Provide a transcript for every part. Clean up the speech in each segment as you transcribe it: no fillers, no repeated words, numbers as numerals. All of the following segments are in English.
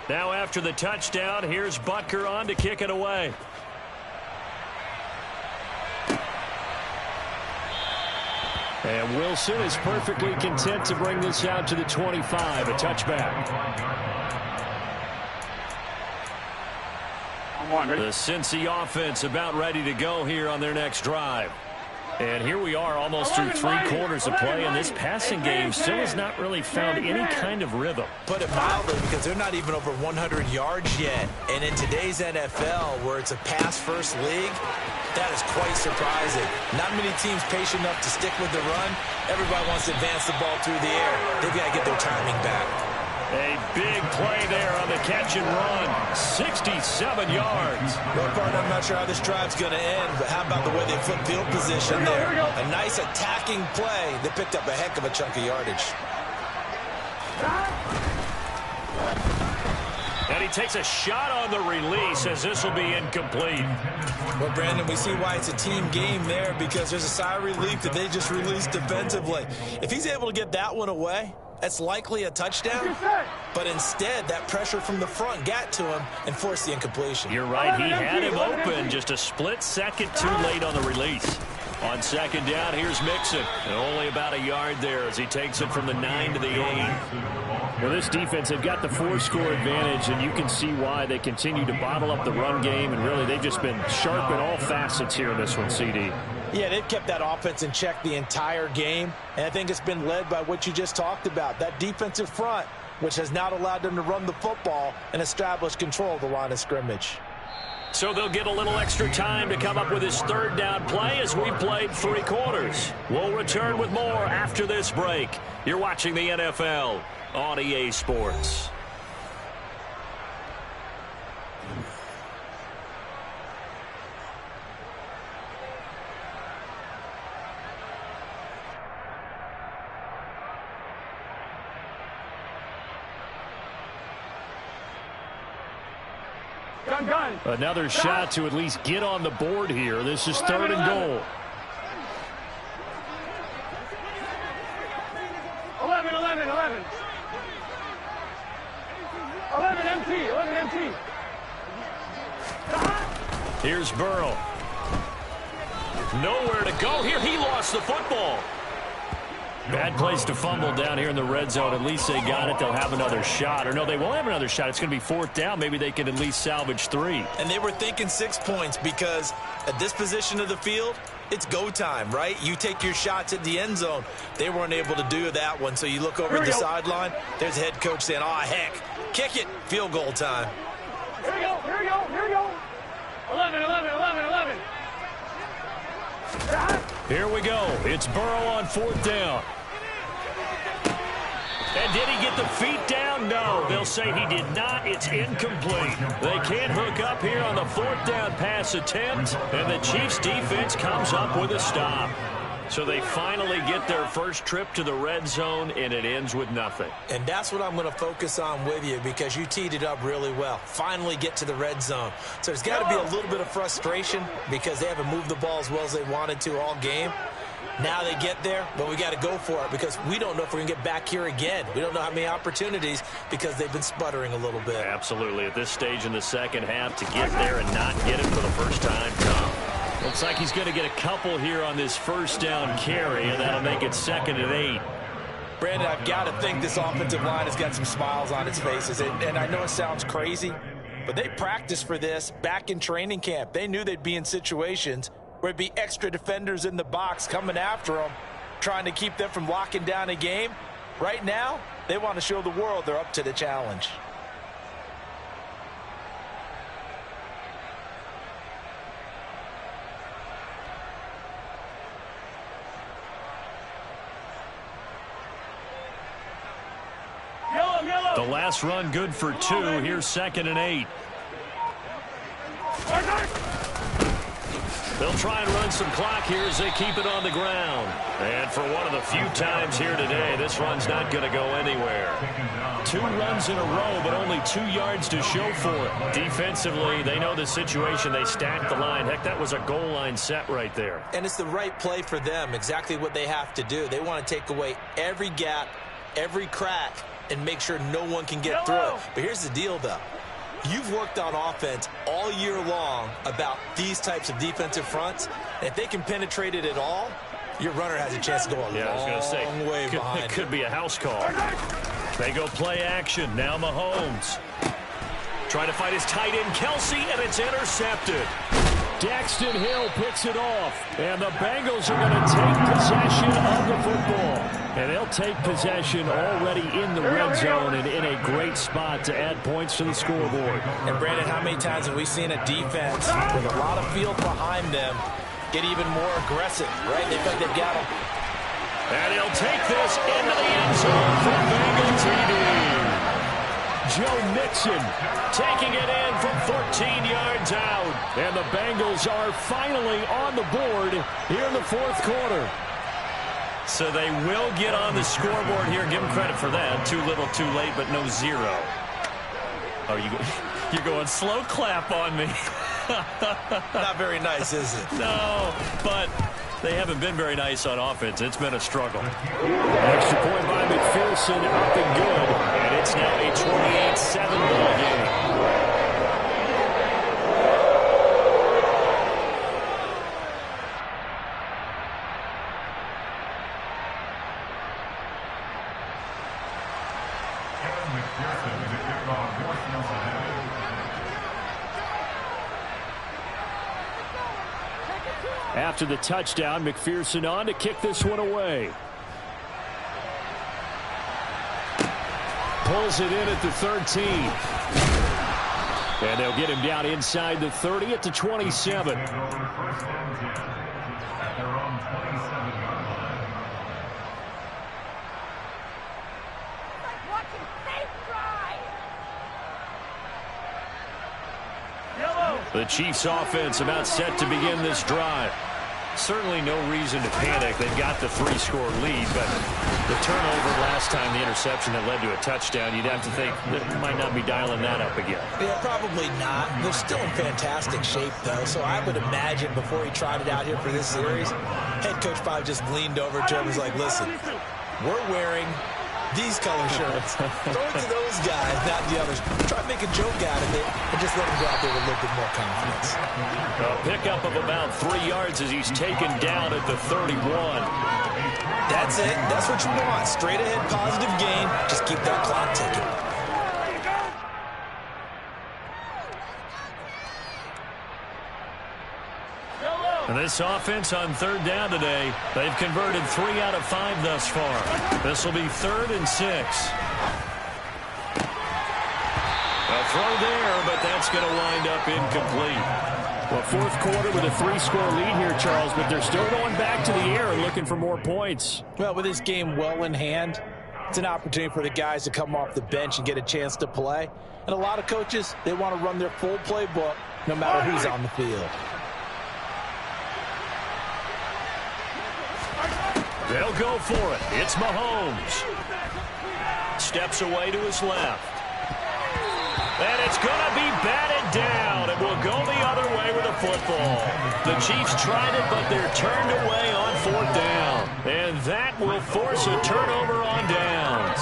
Now after the touchdown, here's Butker on to kick it away. And Wilson is perfectly content to bring this out to the 25, a touchback. The Cincy offense about ready to go here on their next drive. And here we are almost through 3 quarters of play, and this passing game still has not really found any kind of rhythm. Put it mildly, because they're not even over 100 yards yet. And in today's NFL, where it's a pass-first league, that is quite surprising. Not many teams patient enough to stick with the run. Everybody wants to advance the ball through the air. They've got to get their timing back. A big play there on the catch and run. 67 yards. Well, partner, I'm not sure how this drive's going to end, but how about the way they flip field position there? A nice attacking play. They picked up a heck of a chunk of yardage. And he takes a shot on the release as this will be incomplete. Well, Brandon, we see why it's a team game there, because there's a sigh of relief that they just released defensively. If he's able to get that one away, that's likely a touchdown, but instead that pressure from the front got to him and forced the incompletion. You're right, he had him open, just a split second too late on the release. On second down, here's Mixon, and only about a yard there as he takes it from the 9 to the 8. Well, this defense, they've got the 4-score advantage, and you can see why they continue to bottle up the run game, and really they've just been sharp in all facets here in this one, CD. Yeah, they've kept that offense in check the entire game, and I think it's been led by what you just talked about, that defensive front, which has not allowed them to run the football and establish control of the line of scrimmage. So they'll get a little extra time to come up with his third down play as we played 3 quarters. We'll return with more after this break. You're watching the NFL on EA Sports. Another shot to at least get on the board here. This is 3rd and goal. 11 empty. Here's Burrow. Nowhere to go here. He lost the football. Bad place to fumble down here in the red zone. At least they got it. They'll have another shot. Or no, they won't have another shot. It's going to be 4th down. Maybe they can at least salvage 3. And they were thinking 6 points, because at this position of the field, it's go time, right? You take your shots at the end zone. They weren't able to do that one. So you look over the sideline. There's the head coach saying, oh, heck, kick it. Field goal time. Here we go. 11. Here we go. It's Burrow on 4th down. And did he get the feet down? No, they'll say he did not. It's incomplete. They can't hook up here on the 4th down pass attempt, and the Chiefs defense comes up with a stop. So they finally get their first trip to the red zone, and it ends with nothing. And that's what I'm going to focus on with you, because you teed it up really well. Finally get to the red zone. So there's got to be a little bit of frustration because they haven't moved the ball as well as they wanted to all game. Now they get there, but we got to go for it, because we don't know if we're going to get back here again. We don't know how many opportunities, because they've been sputtering a little bit. Absolutely. At this stage in the second half, to get there and not get it for the first time, tough. Looks like he's going to get a couple here on this first down carry, and that'll make it 2nd and 8. Brandon, I've got to think this offensive line has got some smiles on its faces. And I know it sounds crazy, but they practiced for this back in training camp. They knew they'd be in situations where it'd be extra defenders in the box coming after them, trying to keep them from locking down a game. Right now, they want to show the world they're up to the challenge. The last run good for 2. Here's 2nd and 8. They'll try and run some clock here as they keep it on the ground. And for one of the few times here today, this run's not going to go anywhere. 2 runs in a row, but only 2 yards to show for it. Defensively, they know the situation. They stack the line. Heck, that was a goal line set right there. And it's the right play for them, exactly what they have to do. They want to take away every gap, every crack, and make sure no one can get through it. But here's the deal, though. You've worked on offense all year long about these types of defensive fronts. And if they can penetrate it at all, your runner has a chance to go a long way behind. It could be a house call. They go play action. Now Mahomes. Trying to fight his tight end, Kelsey, and it's intercepted. Daxton Hill picks it off, and the Bengals are going to take possession of the football. And they'll take possession already in the red zone and in a great spot to add points to the scoreboard. And, Brandon, how many times have we seen a defense with a lot of field behind them get even more aggressive, right? They think they've got them. And he'll take this into the end zone for Bengal TD. Joe Mixon taking it in from 14 yards out. And the Bengals are finally on the board here in the 4th quarter. So they will get on the scoreboard here. Give them credit for that. Too little, too late, but no 0. Oh, you're going slow clap on me. Not very nice, is it? No, but they haven't been very nice on offense. It's been a struggle. Extra point by McPherson, up and good. And it's now a 28-7 ball game. After the touchdown, McPherson on to kick this one away. Pulls it in at the 13. And they'll get him down inside the 30 at the 27. The Chiefs offense about set to begin this drive. Certainly no reason to panic. They've got the 3-score lead, but the turnover last time, the interception that led to a touchdown, you'd have to think that might not be dialing that up again. Yeah, probably not. They're still in fantastic shape, though, so I would imagine before he tried it out here for this series, head coach probably just leaned over to him and was like, listen, we're wearing these color shirts. Throw it to those guys, not the others. Try to make a joke out of it and just let him go out there with a little bit more confidence. A pickup of about 3 yards as he's taken down at the 31. That's it. That's what you want. Straight ahead positive gain. Just keep that clock ticking. And this offense on 3rd down today, they've converted 3 out of 5 thus far. This will be 3rd and 6. A throw there, but that's going to wind up incomplete. Well, 4th quarter with a 3-score lead here, Charles, but they're still going back to the air and looking for more points. Well, with this game well in hand, it's an opportunity for the guys to come off the bench and get a chance to play. And a lot of coaches, they want to run their full playbook no matter who's on the field. They'll go for it. It's Mahomes. Steps away to his left. And it's going to be batted down. It will go the other way with the football. The Chiefs tried it, but they're turned away on 4th down. And that will force a turnover on downs.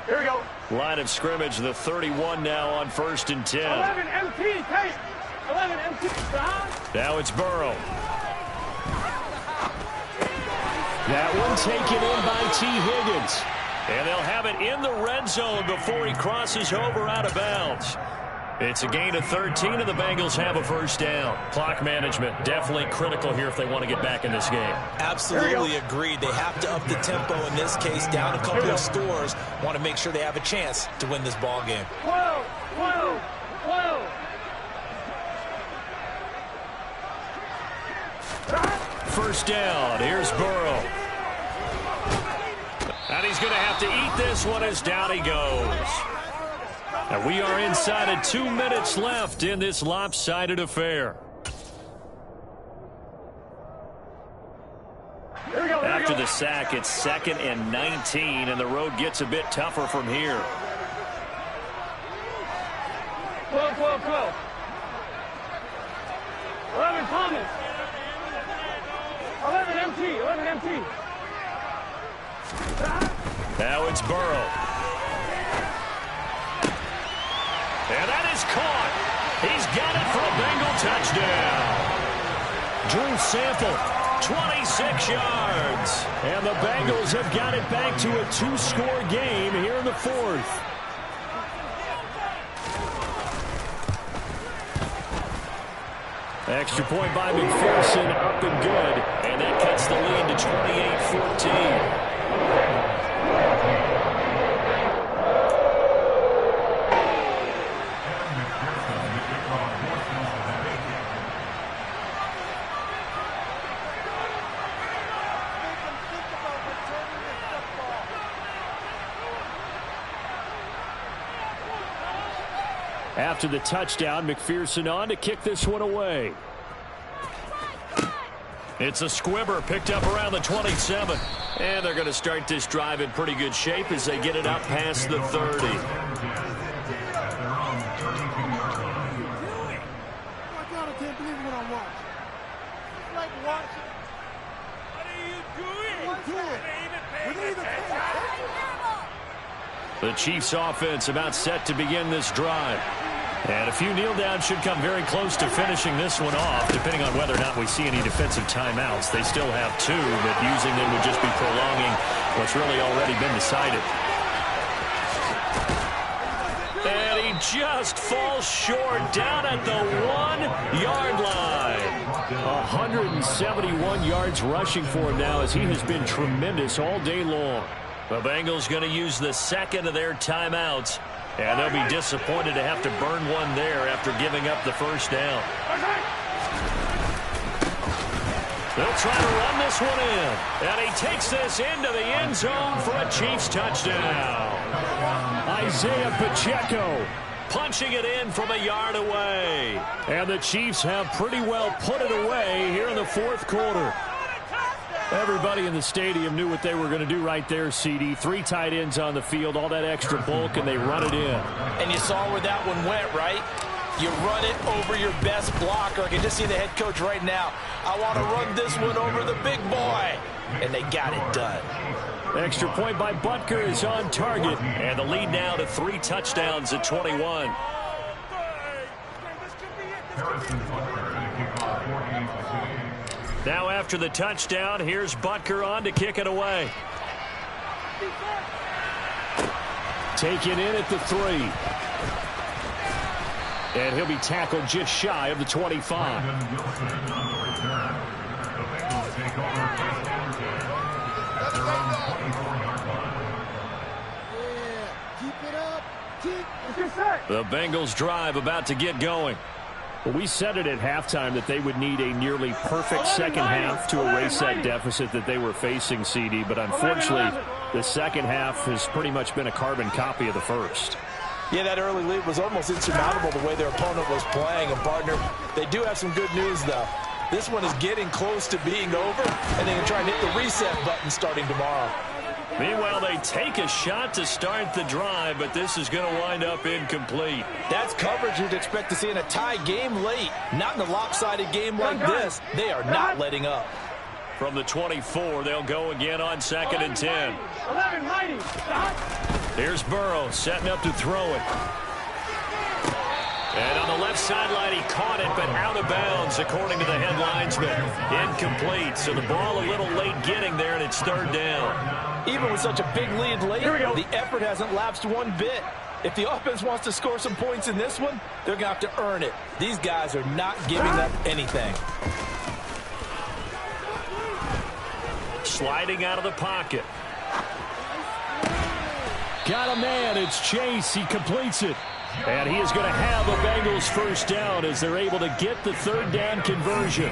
Here we go. Line of scrimmage, the 31 now on 1st and 10. 11 MT, take. 11 MT. Now it's Burrow. That one taken in by T. Higgins. And they'll have it in the red zone before he crosses over out of bounds. It's a gain of 13, and the Bengals have a 1st down. Clock management definitely critical here if they want to get back in this game. Absolutely agreed. They have to up the tempo in this case, down a couple of scores. Want to make sure they have a chance to win this ball game. 12, 12, 12. 1st down. Here's Burrow. And he's going to have to eat this one as down he goes. And we are inside of 2 minutes left in this lopsided affair. After the sack, it's 2nd and 19, and the road gets a bit tougher from here. 12, 12, 12. 11 Thomas. 11 MT, 11 MT. Now it's Burrow. And that is caught. He's got it for a Bengal touchdown. Drew Sample, 26 yards. And the Bengals have got it back to a 2-score game here in the 4th. Extra point by McPherson, up and good. And that cuts the lead to 28-14. After the touchdown, McPherson on to kick this one away. It's a squibber picked up around the 27. And they're going to start this drive in pretty good shape as they get it up past the 30. God, I can't believe what I'm watching. It's like watching. What are you doing? What are you doing? The Chiefs offense about set to begin this drive. And a few kneel downs should come very close to finishing this one off, depending on whether or not we see any defensive timeouts. They still have 2, but using them would just be prolonging what's really already been decided. And he just falls short down at the 1-yard line. 171 yards rushing for him now as he has been tremendous all day long. The Bengals going to use the 2nd of their timeouts. And they'll be disappointed to have to burn one there after giving up the first down. They'll try to run this one in. And he takes this into the end zone for a Chiefs touchdown. Isaiah Pacheco punching it in from a yard away. And the Chiefs have pretty well put it away here in the 4th quarter. Everybody in the stadium knew what they were going to do right there, CD. 3 tight ends on the field, all that extra bulk, and they run it in. And you saw where that one went, right? You run it over your best blocker. I can just see the head coach right now. I want to run this one over the big boy. And they got it done. Extra point by Butker is on target. And the lead now to 3 touchdowns at 21. Now after the touchdown, here's Butker on to kick it away. Taken in at the 3. And he'll be tackled just shy of the 25. The Bengals drive about to get going. Well, we said it at halftime that they would need a nearly perfect second half to erase that deficit that they were facing, CD. But unfortunately, the second half has pretty much been a carbon copy of the first. Yeah, that early lead was almost insurmountable the way their opponent was playing. And, partner, they do have some good news, though. This one is getting close to being over, and they can try and hit the reset button starting tomorrow. Meanwhile, they take a shot to start the drive, but this is going to wind up incomplete. That's coverage you'd expect to see in a tie game late. Not in a lopsided game like this. They are not letting up. From the 24, they'll go again on 2nd and 10. 11 mighty. Stop. Here's Burrow setting up to throw it. And on the left sideline, he caught it, but out of bounds, according to the head linesman. Incomplete, so the ball a little late getting there, and it's 3rd down. Even with such a big lead late, the effort hasn't lapsed one bit. If the offense wants to score some points in this one, they're going to have to earn it. These guys are not giving up anything. Sliding out of the pocket. Got a man. It's Chase. He completes it. And he is going to have a Bengals first down as they're able to get the 3rd down conversion.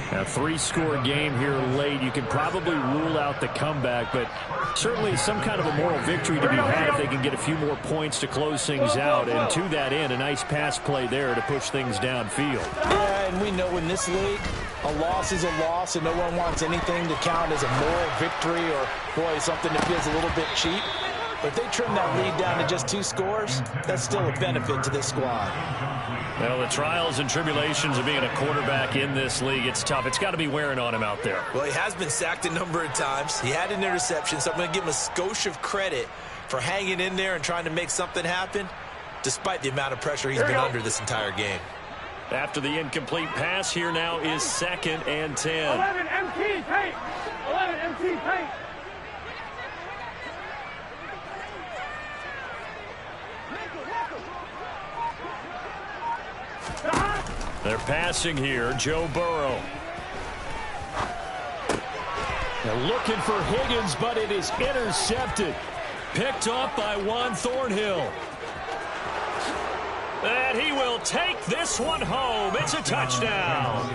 A three-score game here late. You can probably rule out the comeback, but certainly some kind of a moral victory to be had if they can get a few more points to close things out. And to that end, a nice pass play there to push things downfield. Yeah, and we know in this league, a loss is a loss, and no one wants anything to count as a moral victory or, boy, something that feels a little bit cheap. But if they trim that lead down to just 2 scores, that's still a benefit to this squad. Well, the trials and tribulations of being a quarterback in this league, it's tough. It's got to be wearing on him out there. Well, he has been sacked a number of times. He had an interception, so I'm going to give him a skosh of credit for hanging in there and trying to make something happen, despite the amount of pressure he's been under this entire game. After the incomplete pass, here now is 2nd and 10. 11 MT paint. 11 MT paint. They're passing here, Joe Burrow. They're looking for Higgins, but it is intercepted. Picked up by Juan Thornhill. And he will take this one home. It's a touchdown.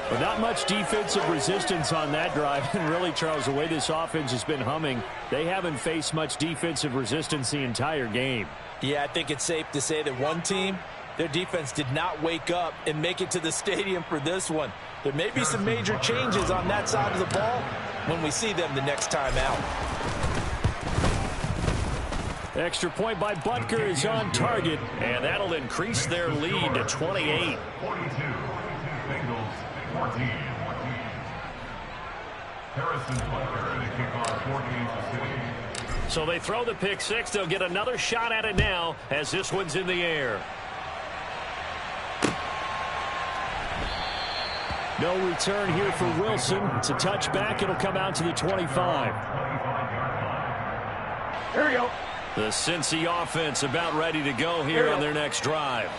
But not much defensive resistance on that drive. And really, Charles, the way this offense has been humming, they haven't faced much defensive resistance the entire game. Yeah, I think it's safe to say that one team, their defense did not wake up and make it to the stadium for this one. There may be some major changes on that side of the ball when we see them the next time out. Extra point by Butker is on target, and that'll increase their lead to 28. 42. Bengals 14. Harrison Butker, the kickoff for Kansas City. So they throw the pick six. They'll get another shot at it now as this one's in the air. No return here for Wilson. It's a touchback. It'll come out to the 25. Here we go. The Cincy offense about ready to go here on their next drive.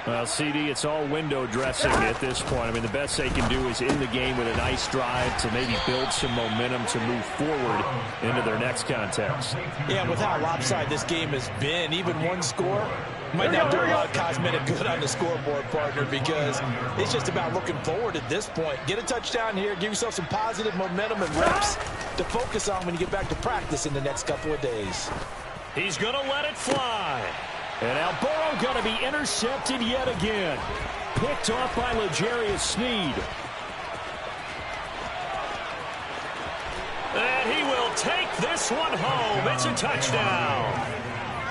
Well, CD, it's all window dressing at this point. I mean, the best they can do is in the game with a nice drive to maybe build some momentum to move forward into their next contest. Yeah, with how lopsided this game has been, even one score might not do a lot of cosmetic good on the scoreboard, partner, because it's just about looking forward at this point. Get a touchdown here, give yourself some positive momentum and reps to focus on when you get back to practice in the next couple of days. He's going to let it fly. And now Burrow going to be intercepted yet again. Picked off by L'Jarius Sneed. And he will take this one home. It's a touchdown.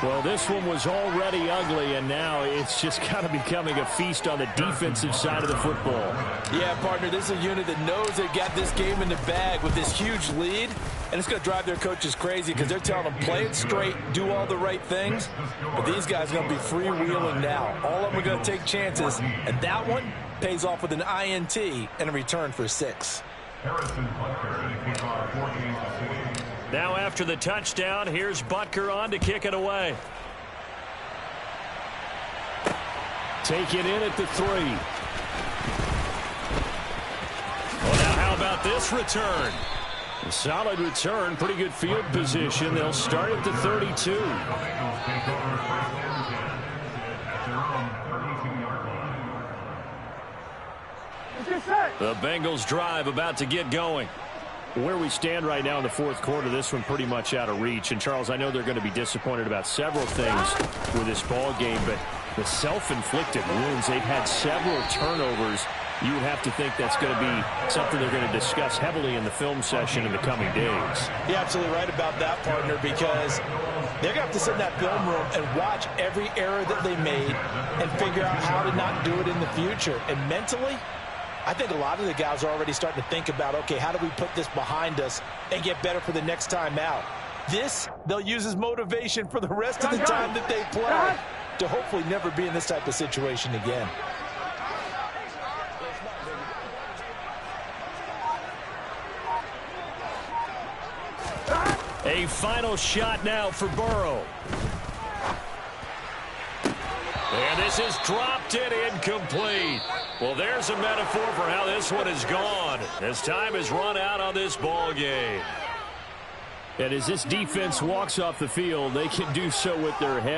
Well, this one was already ugly, and now it's just kind of becoming a feast on the defensive side of the football. Yeah, partner, this is a unit that knows they've got this game in the bag with this huge lead, and it's going to drive their coaches crazy because they're telling them, play it straight, do all the right things, but these guys are going to be freewheeling now. All of them are going to take chances, and that one pays off with an INT and a return for 6. Harrison Butker, the kickoff for Kansas City. Now after the touchdown, here's Butker on to kick it away. Take it in at the 3. Well, now how about this return? A solid return, pretty good field position. They'll start at the 32. The Bengals drive about to get going. Where we stand right now in the fourth quarter, this one pretty much out of reach. And, Charles, I know they're going to be disappointed about several things with this ball game, but the self-inflicted wounds, they've had several turnovers. You would have to think that's going to be something they're going to discuss heavily in the film session in the coming days. You're absolutely right about that, partner, because they're going to have to sit in that film room and watch every error that they made and figure out how to not do it in the future. And mentally, I think a lot of the guys are already starting to think about, okay, how do we put this behind us and get better for the next time out? This, they'll use as motivation for the rest of the time that they play to hopefully never be in this type of situation again. A final shot now for Burrow. And this is dropped and incomplete. Well, there's a metaphor for how this one is gone as time has run out on this ball game. And as this defense walks off the field, they can do so with their head.